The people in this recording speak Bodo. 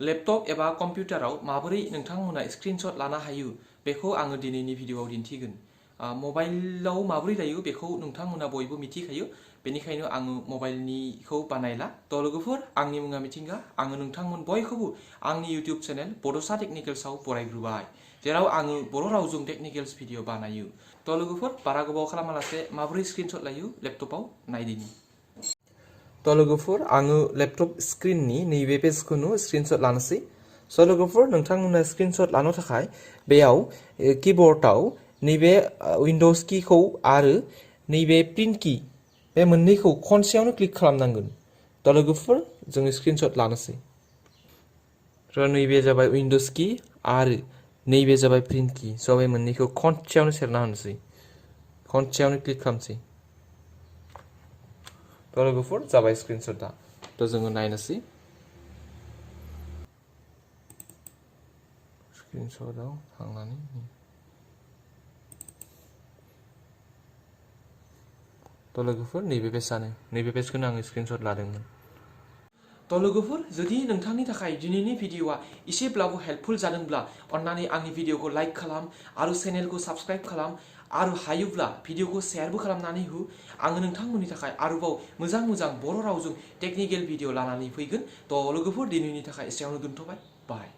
लैपटॉप एबा कम्पिउटाराव माबोरै नोंथांमोना स्क्रीनशॉट लानो हायो बेखौ आङो दिनैनि भिडियोआव दिन्थिगोन। मबाइलाव माबोरै लायो बेखौ नोंथांमोना बयबो मिथिखायो, बेनिखायनो आङो मबाइलनिखौ बानायला। थ' लोगोफोर, आंनि मुङा मिथिंगा। आङो नोंथांमोन बयखौबो आंनि इउटिउब चेनेल बड'सा टेक्निकेल्सआव बरायग्रोबाय, जेराव आङो बर' रावजों टेक्निकेल्स भिडिअ बानायो। थ' लोगोफोर, बारा गोबाव खालामालासे माबोरै स्क्रीनशॉट लायो लैपटॉपआव नायदिनि। थ' लोगोफोर, आङो लैपटॉप स्क्रीननि नैबे पेजखौनो स्क्रीनशॉट लानोसै। स' लोगोफोर, नोंथांमोना स्क्रीनशॉट लानो थाखाय बेयाव कीबोर्डआव नैबे विंडोज कीखौ आरो नैबे प्रिंट की बे मोननैखौ खनसेयावनो क्लिक खालामनांगोन। थ' लोगोफोर, जों स्क्रीनशॉट लानोसै। थ' नैबे जाबाय विंडोज की आरो नैबे जाबाय प्रिंट की। स' बे मोननैखौ खनसेयावनो सेरना होनोसै, खनसेयावनो क्लिक खालामसै। थ' लोगोफोर, जाबाय स्क्रीनशॉटआ। थ' जोङो नायनोसै। स्क्रीनशॉटआव थांनानै थ' लोगोफोर, नैबे पेजआनो, नैबे पेजखौनो आङो स्क्रीनशॉट लादोंमोन। थ' लोगोफोर, जुदि नोंथांनि थाखाय दिनैनि भिडिअआ एसेब्लाबो हेल्पफुल जादोंब्ला अन्नानै आंनि भिडिअखौ लाइक खालाम आरो चेनेलखौ साबस्क्राइब खालाम आरो हायोब्ला भिडिअखौ शेयारबो खालामनानै हो। आङो नोंथांमोननि थाखाय आरोबाव मोजां बर' रावजों टेक्निकेल भिडिअ लानानै फैगोन। थ' लोगोफोर, दिनैनि थाखाय एसेयावनो दोनथ'बाय। बाय।